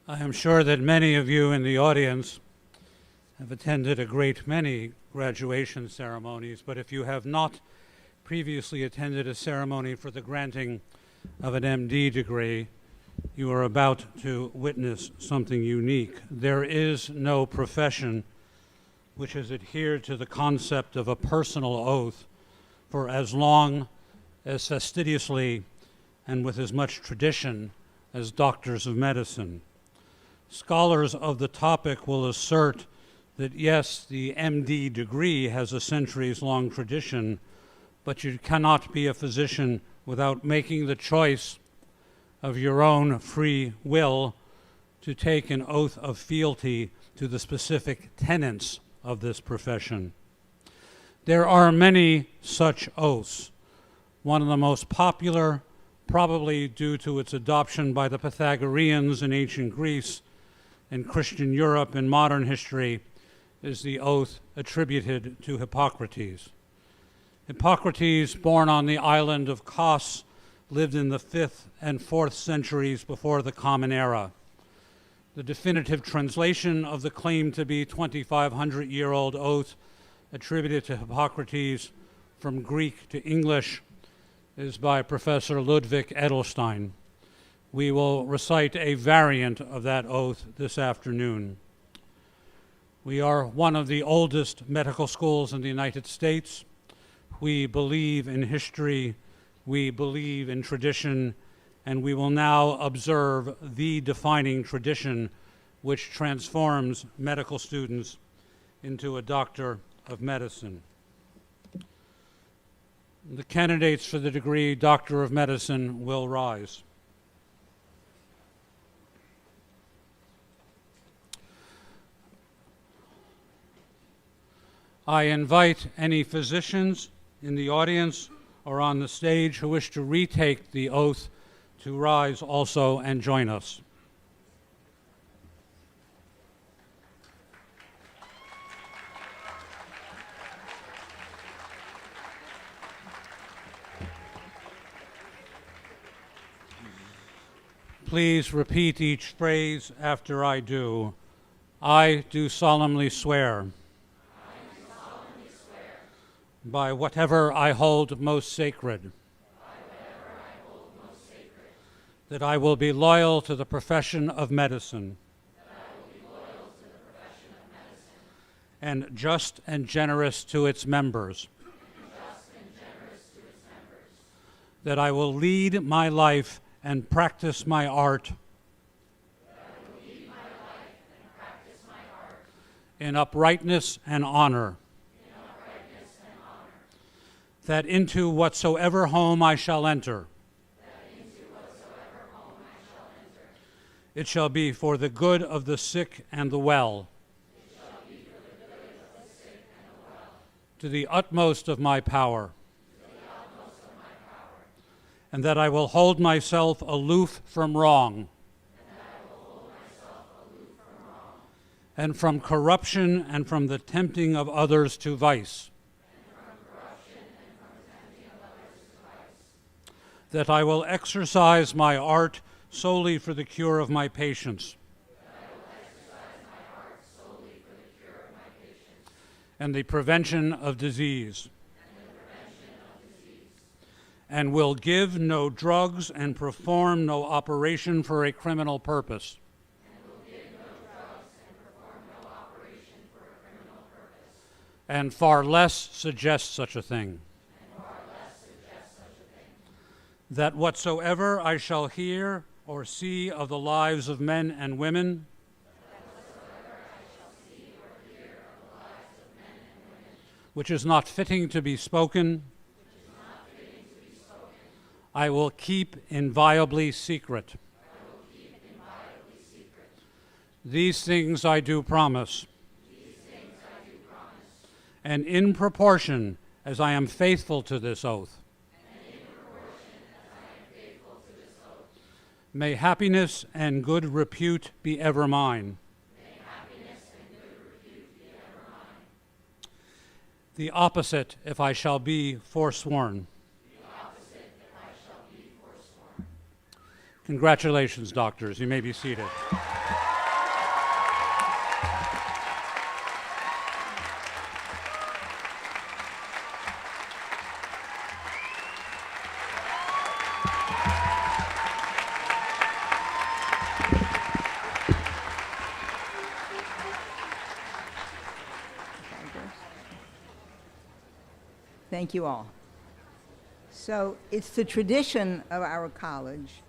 I am sure that many of you in the audience have attended a great many graduation ceremonies, but if you have not previously attended a ceremony for the granting of an MD degree, you are about to witness something unique. There is no profession which has adhered to the concept of a personal oath for as long, as fastidiously, and with as much tradition as doctors of medicine. Scholars of the topic will assert that yes, the MD degree has a centuries-long tradition, but you cannot be a physician without making the choice of your own free will to take an oath of fealty to the specific tenets of this profession. There are many such oaths. One of the most popular, probably due to its adoption by the Pythagoreans in ancient Greece and Christian Europe in modern history, is the oath attributed to Hippocrates. Hippocrates, born on the island of Kos, lived in the 5th and 4th centuries before the Common Era. The definitive translation of the claimed to be 2,500-year-old oath attributed to Hippocrates from Greek to English is by Professor Ludwig Edelstein. We will recite a variant of that oath this afternoon. We are one of the oldest medical schools in the United States. We believe in history, we believe in tradition, and we will now observe the defining tradition which transforms medical students into a doctor of medicine. The candidates for the degree Doctor of Medicine will rise. I invite any physicians in the audience or on the stage who wish to retake the oath to rise also and join us. Please repeat each phrase after I do. I do solemnly swear. By whatever I hold most sacred. That I will be loyal to the profession of medicine. And just and generous to its members. That I will lead my life and practice my art. In uprightness and honor. That into whatsoever home I shall enter, it shall be for the good of the sick and the well, to the utmost of my power, and that I will hold myself aloof from wrong, and from corruption and from the tempting of others to vice. That I will exercise my art solely for the cure of my patients. And the prevention of disease. And will give no drugs and perform no operation for a criminal purpose. And far less suggest such a thing. That whatsoever I shall hear or see of the lives of men and women, which is not fitting to be spoken, I will keep inviolably secret. These things I do promise. And in proportion as I am faithful to this oath. May happiness and good repute be ever mine. The opposite if I shall be forsworn. Congratulations, doctors. You may be seated. Thank you all. So it's the tradition of our college,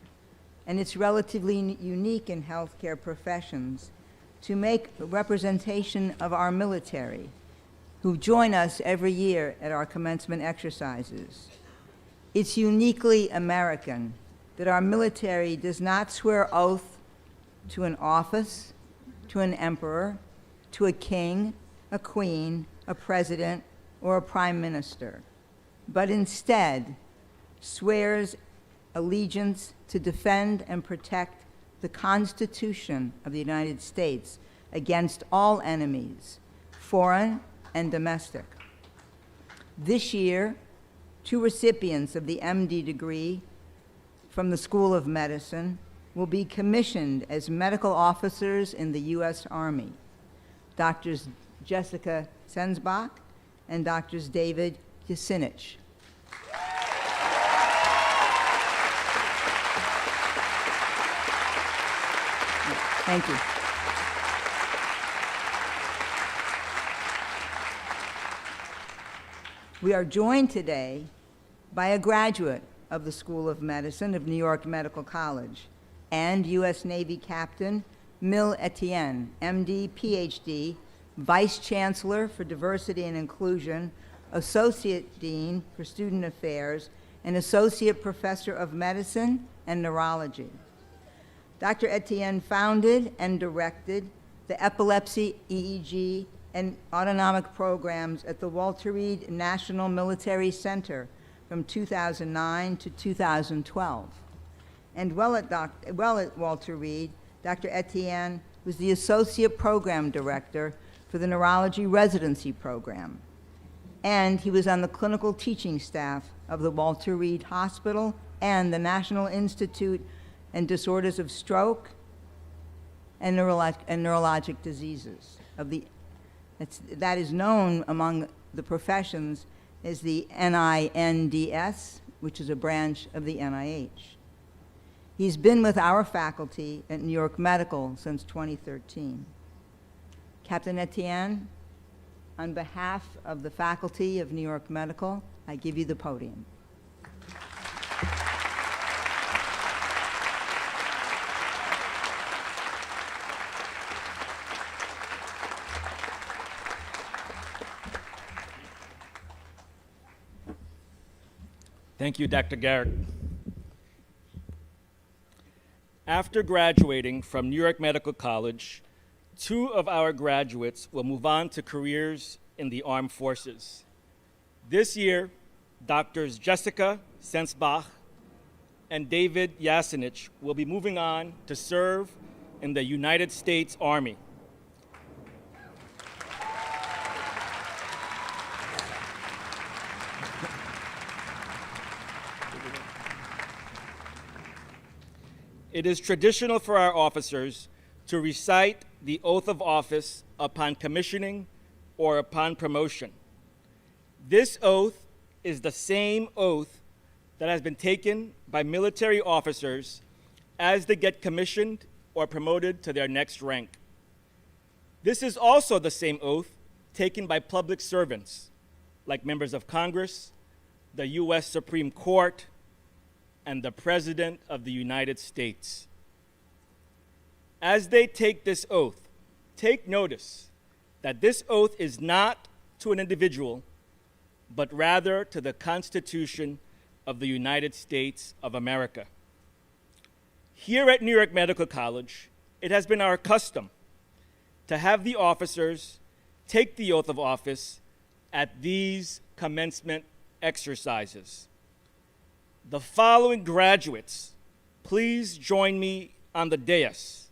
and it's relatively unique in healthcare professions, to make a representation of our military, who join us every year at our commencement exercises. It's uniquely American that our military does not swear oath to an office, to an emperor, to a king, a queen, a president, or a prime minister, but instead swears allegiance to defend and protect the Constitution of the United States against all enemies, foreign and domestic. This year, 2 recipients of the MD degree from the School of Medicine will be commissioned as medical officers in the U.S. Army, Drs. Jessica Sensbach and Drs. David Yasinich. Thank you. We are joined today by a graduate of the School of Medicine of New York Medical College and U.S. Navy Captain Mil Etienne, MD, PhD, Vice Chancellor for Diversity and Inclusion, Associate Dean for Student Affairs, and Associate Professor of Medicine and Neurology. Dr. Etienne founded and directed the epilepsy, EEG, and autonomic programs at the Walter Reed National Military Center from 2009 to 2012. And while at Walter Reed, Dr. Etienne was the Associate Program Director for the Neurology Residency Program. And he was on the clinical teaching staff of the Walter Reed Hospital and the National Institute and Disorders of Stroke and Neurologic Diseases. That is known among the professions as the NINDS, which is a branch of the NIH. He's been with our faculty at New York Medical since 2013. Captain Etienne, on behalf of the faculty of New York Medical, I give you the podium. Thank you, Dr. Garrett. After graduating from New York Medical College, 2 of our graduates will move on to careers in the armed forces. This year, Drs. Jessica Sensbach and David Yasinich will be moving on to serve in the United States Army. It is traditional for our officers to recite the oath of office upon commissioning or upon promotion. This oath is the same oath that has been taken by military officers as they get commissioned or promoted to their next rank. This is also the same oath taken by public servants, like members of Congress, the U.S. Supreme Court, and the President of the United States. As they take this oath, take notice that this oath is not to an individual, but rather to the Constitution of the United States of America. Here at New York Medical College, it has been our custom to have the officers take the oath of office at these commencement exercises. The following graduates, please join me on the dais.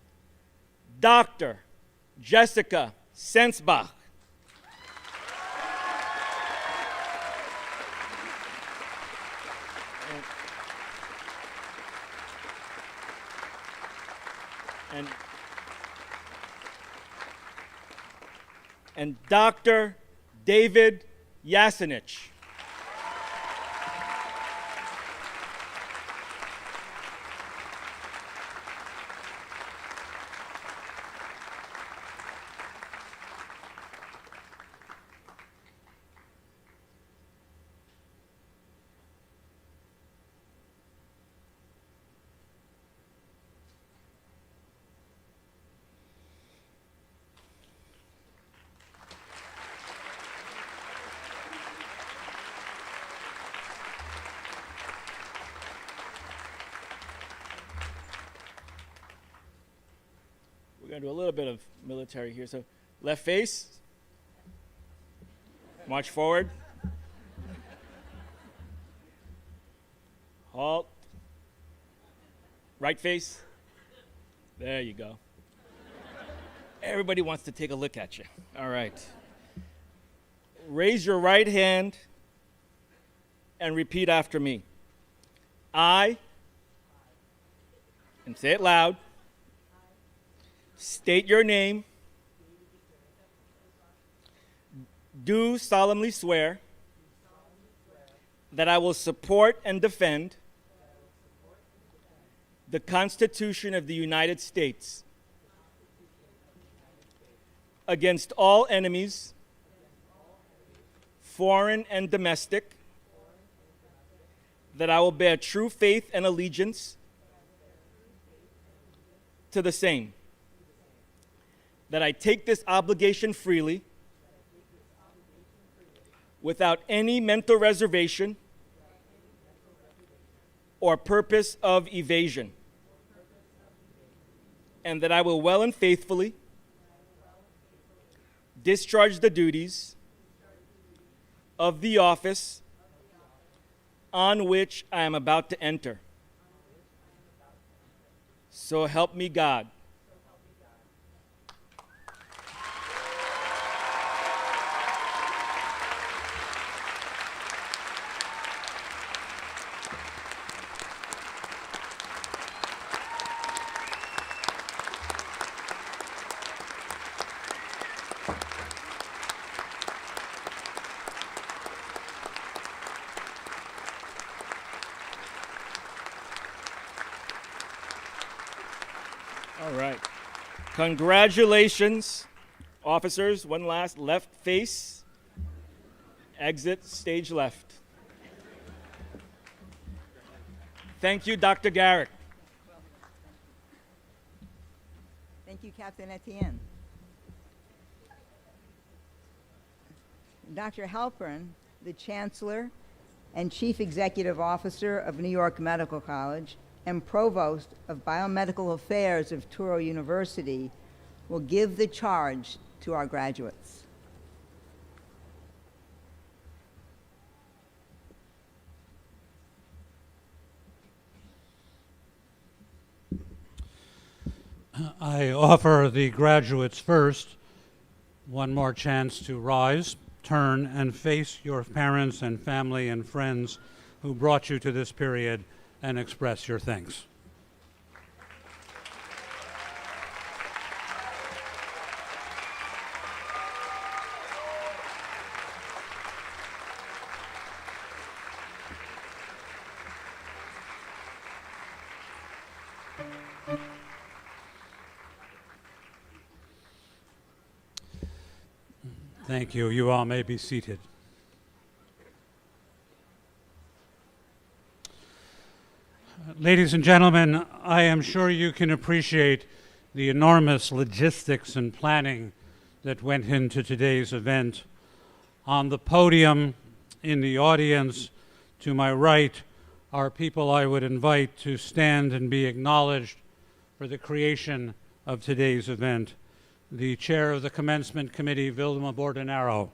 Dr. Jessica Sensbach. And Dr. David Yasinich. going to do a little bit of military here. So left face. March forward. Halt. Right face. There you go. Everybody wants to take a look at you. All right. Raise your right hand and repeat after me. I, and say it loud, state your name, do solemnly swear that I will support and defend the Constitution of the United States against all enemies, foreign and domestic, that I will bear true faith and allegiance to the same, that I take this obligation freely without any mental reservation or purpose of evasion, and that I will well and faithfully discharge the duties of the office on which I am about to enter. So help me God. All right. Congratulations, officers. One last left face. Exit stage left. Thank you, Dr. Garrick. Thank you, Captain Etienne. Dr. Halperin, the Chancellor and Chief Executive Officer of New York Medical College and Provost of Biomedical Affairs of Touro University, will give the charge to our graduates. I offer the graduates first one more chance to rise, turn, and face your parents and family and friends who brought you to this period and express your thanks. Thank you. You all may be seated. Ladies and gentlemen, I am sure you can appreciate the enormous logistics and planning that went into today's event. On the podium, in the audience, to my right, are people I would invite to stand and be acknowledged for the creation of today's event. The Chair of the Commencement Committee, Vilma Bordenaro.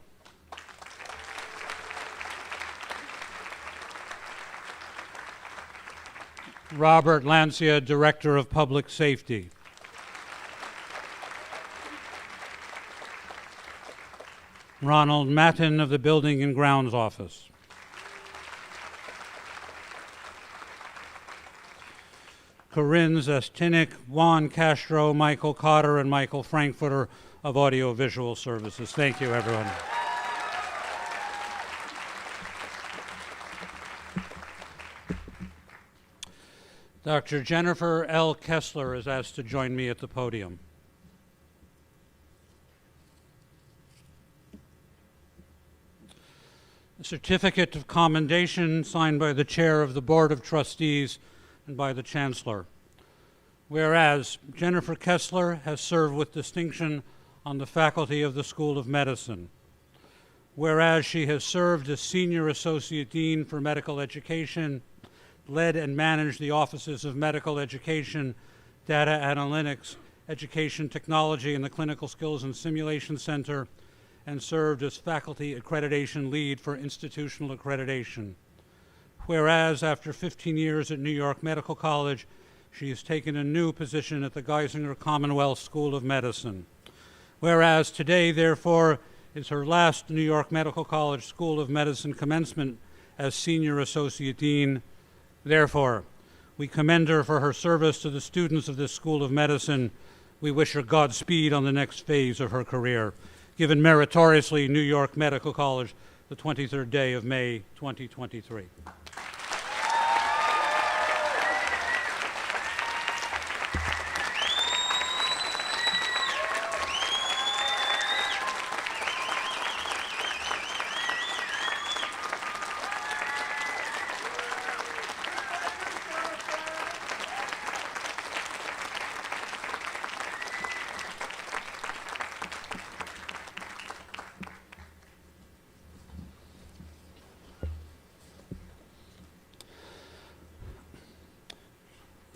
Robert Lancia, Director of Public Safety. Ronald Matten of the Building and Grounds Office. Corinne Zestinik, Juan Castro, Michael Cotter, and Michael Frankfurter of Audiovisual Services. Thank you, everyone. Dr. Jennifer L. Kessler is asked to join me at the podium. A certificate of commendation signed by the Chair of the Board of Trustees and by the Chancellor. Whereas Jennifer Kessler has served with distinction on the faculty of the School of Medicine. Whereas she has served as Senior Associate Dean for Medical Education, led and managed the offices of Medical Education, Data Analytics, Education Technology in the Clinical Skills and Simulation Center, and served as faculty accreditation lead for institutional accreditation. Whereas, after 15 years at New York Medical College, she has taken a new position at the Geisinger Commonwealth School of Medicine. Whereas today, therefore, is her last New York Medical College School of Medicine commencement as Senior Associate Dean. Therefore, we commend her for her service to the students of this School of Medicine. We wish her Godspeed on the next phase of her career. Given meritoriously New York Medical College, the 23rd day of May, 2023.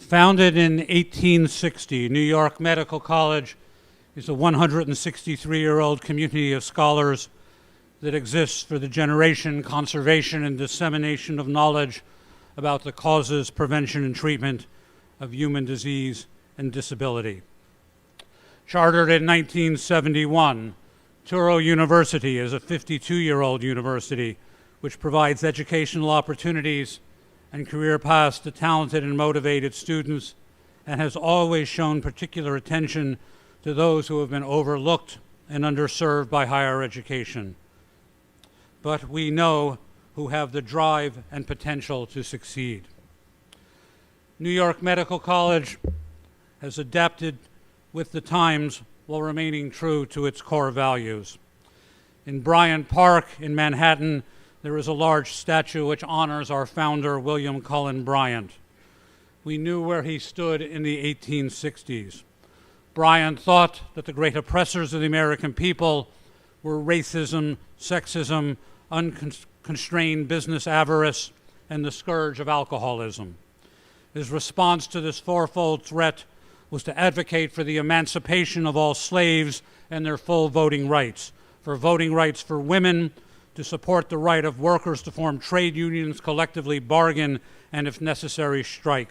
Founded in 1860, New York Medical College is a 163-year-old community of scholars that exists for the generation, conservation, and dissemination of knowledge about the causes, prevention, and treatment of human disease and disability. Chartered in 1971, Touro University is a 52-year-old university which provides educational opportunities and career paths to talented and motivated students, and has always shown particular attention to those who have been overlooked and underserved by higher education. But we know who have the drive and potential to succeed. New York Medical College has adapted with the times while remaining true to its core values. In Bryant Park in Manhattan, there is a large statue which honors our founder, William Cullen Bryant. We knew where he stood in the 1860s. Bryant thought that the great oppressors of the American people were racism, sexism, unconstrained business avarice, and the scourge of alcoholism. His response to this fourfold threat was to advocate for the emancipation of all slaves and their full voting rights for women, to support the right of workers to form trade unions, collectively bargain, and if necessary, strike,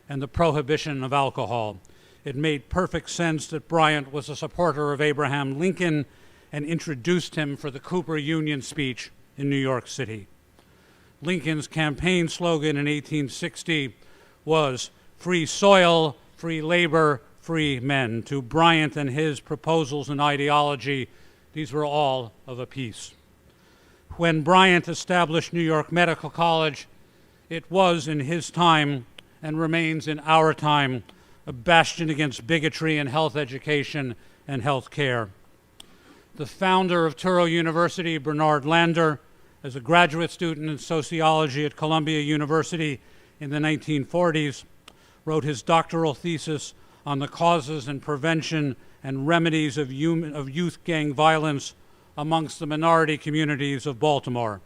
and the prohibition of alcohol. It made perfect sense that Bryant was a supporter of Abraham Lincoln and introduced him for the Cooper Union speech in New York City. Lincoln's campaign slogan in 1860 was "Free soil, free labor, free men." To Bryant and his proposals and ideology, these were all of a piece. When Bryant established New York Medical College, it was in his time, and remains in our time, a bastion against bigotry in health education and health care. The founder of Touro University, Bernard Lander, as a graduate student in sociology at Columbia University in the 1940s, wrote his doctoral thesis on the causes and prevention and remedies of youth gang violence amongst the minority communities of Baltimore.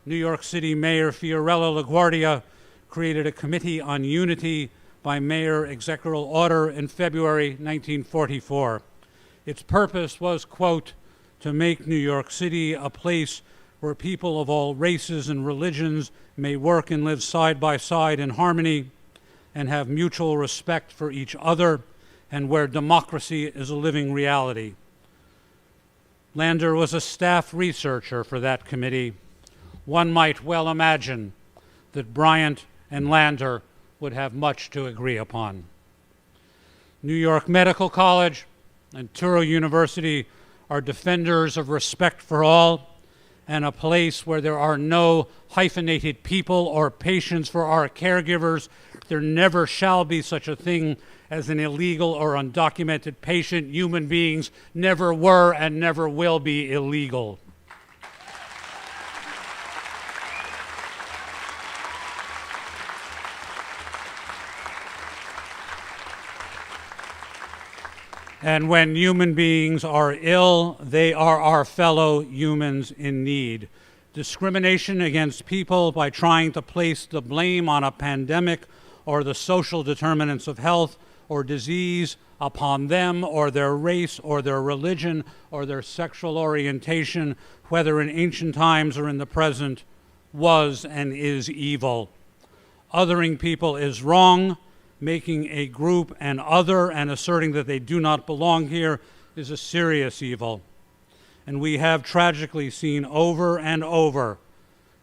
New York City Mayor Fiorello LaGuardia created a committee on unity by Mayor Executive Order in February 1944. Its purpose was, quote, to make New York City a place where people of all races and religions may work and live side by side in harmony and have mutual respect for each other, and where democracy is a living reality. Lander was a staff researcher for that committee. One might well imagine that Bryant and Lander would have much to agree upon. New York Medical College and Touro University are defenders of respect for all and a place where there are no hyphenated people or patients for our caregivers. There never shall be such a thing as an illegal or undocumented patient. Human beings never were and never will be illegal. And when human beings are ill, they are our fellow humans in need. Discrimination against people by trying to place the blame on a pandemic or the social determinants of health or disease upon them or their race or their religion or their sexual orientation, whether in ancient times or in the present, was and is evil. Othering people is wrong. Making a group an other and asserting that they do not belong here is a serious evil. And we have tragically seen over and over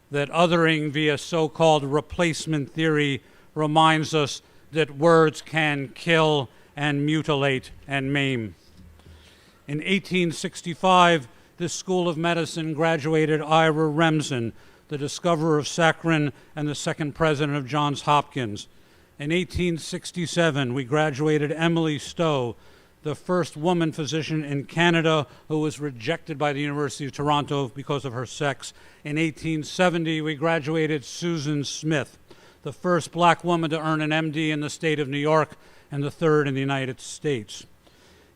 that othering via so-called replacement theory reminds us that words can kill and mutilate and maim. In 1865, this School of Medicine graduated Ira Remsen, the discoverer of saccharin and the second president of Johns Hopkins. In 1867, we graduated Emily Stowe, the first woman physician in Canada who was rejected by the University of Toronto because of her sex. In 1870, we graduated Susan Smith, the first black woman to earn an MD in the state of New York and the third in the United States.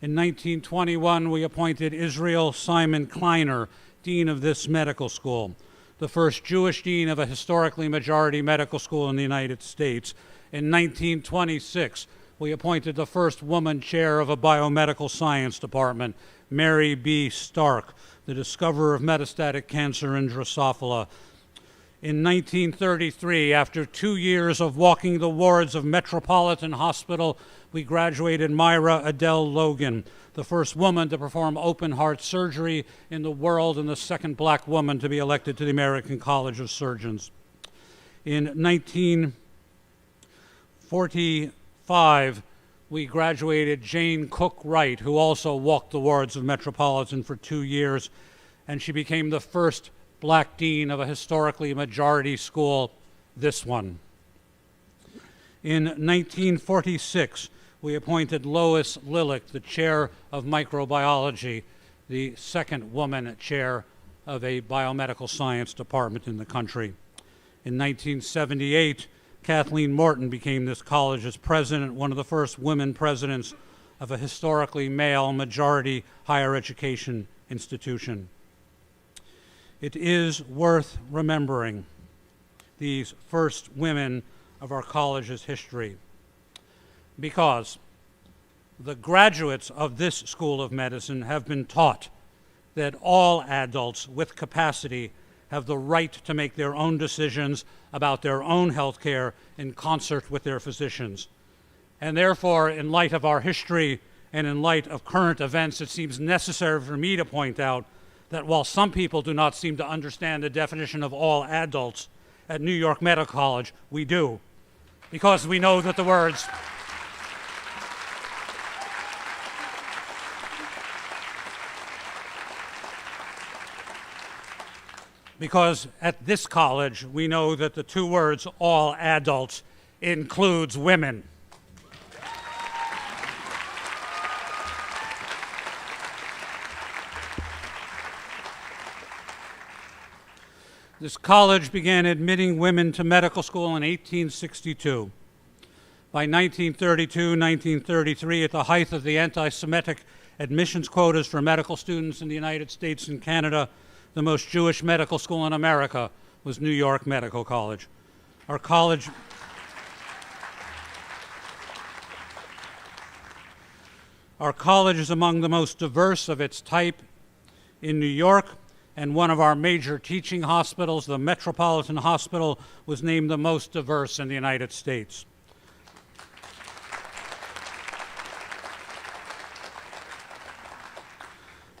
In 1921, we appointed Israel Simon Kleiner, dean of this medical school, the first Jewish dean of a historically majority medical school in the United States. In 1926, we appointed the first woman chair of a biomedical science department, Mary B. Stark, the discoverer of metastatic cancer in Drosophila. In 1933, after 2 years of walking the wards of Metropolitan Hospital, we graduated Myra Adele Logan, the first woman to perform open-heart surgery in the world and the second black woman to be elected to the American College of Surgeons. In 1945, we graduated Jane Cook Wright, who also walked the wards of Metropolitan for 2 years, and she became the first black dean of a historically majority school, this one. In 1946, we appointed Lois Lilick, the chair of microbiology, the second woman chair of a biomedical science department in the country. In 1978, Kathleen Morton became this college's president, one of the first women presidents of a historically male majority higher education institution. It is worth remembering these first women of our college's history because the graduates of this School of Medicine have been taught that all adults with capacity have the right to make their own decisions about their own health care in concert with their physicians. And therefore, in light of our history and in light of current events, it seems necessary for me to point out that while some people do not seem to understand the definition of all adults, at New York Medical College, we do, because we know that the words because at this college, we know that the two words, all adults, includes women. This college began admitting women to medical school in 1862. By 1932, 1933, at the height of the anti-Semitic admissions quotas for medical students in the United States and Canada, the most Jewish medical school in America was New York Medical College. Our college is among the most diverse of its type in New York, and one of our major teaching hospitals, the Metropolitan Hospital, was named the most diverse in the United States.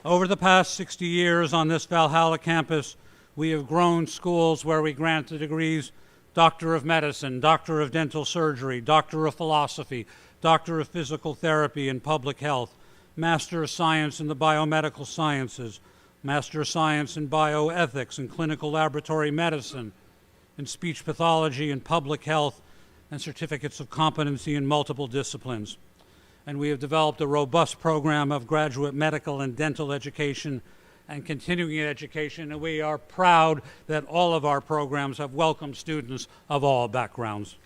Over the past 60 years on this Valhalla campus, we have grown schools where we grant the degrees Doctor of Medicine, Doctor of Dental Surgery, Doctor of Philosophy, Doctor of Physical Therapy and Public Health, Master of Science in the Biomedical Sciences, Master of Science in Bioethics and Clinical Laboratory Medicine, in Speech Pathology and Public Health, and certificates of competency in multiple disciplines. And we have developed a robust program of graduate medical and dental education and continuing education, and we are proud that all of our programs have welcomed students of all backgrounds.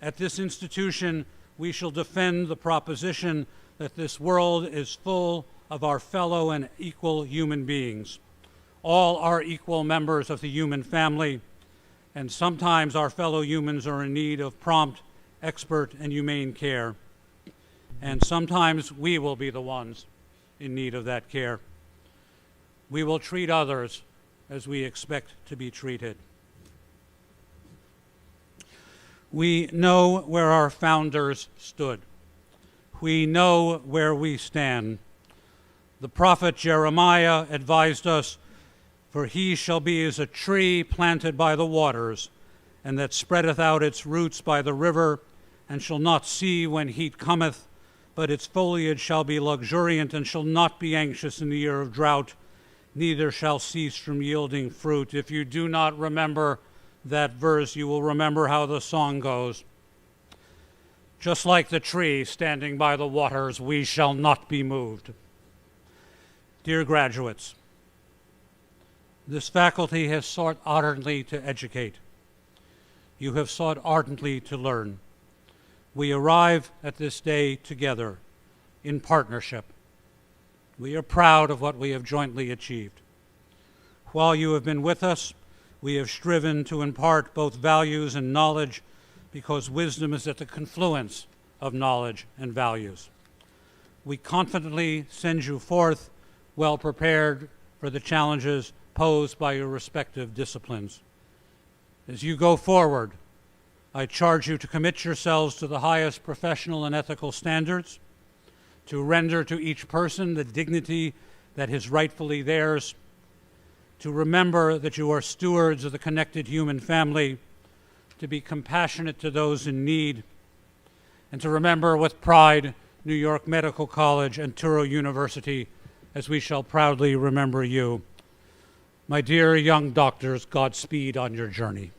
At this institution, we shall defend the proposition that this world is full of our fellow and equal human beings. All are equal members of the human family, and sometimes our fellow humans are in need of prompt expert, and humane care. And sometimes we will be the ones in need of that care. We will treat others as we expect to be treated. We know where our founders stood. We know where we stand. The prophet Jeremiah advised us, "For he shall be as a tree planted by the waters, and that spreadeth out its roots by the river, and shall not see when heat cometh, but its foliage shall be luxuriant, and shall not be anxious in the year of drought, neither shall cease from yielding fruit." If you do not remember that verse, you will remember how the song goes. Just like the tree standing by the waters, we shall not be moved. Dear graduates, this faculty has sought ardently to educate. You have sought ardently to learn. We arrive at this day together in partnership. We are proud of what we have jointly achieved. While you have been with us, we have striven to impart both values and knowledge, because wisdom is at the confluence of knowledge and values. We confidently send you forth well prepared for the challenges posed by your respective disciplines. As you go forward, I charge you to commit yourselves to the highest professional and ethical standards, to render to each person the dignity that is rightfully theirs, to remember that you are stewards of the connected human family, to be compassionate to those in need, and to remember with pride New York Medical College and Touro University, as we shall proudly remember you. My dear young doctors, Godspeed on your journey.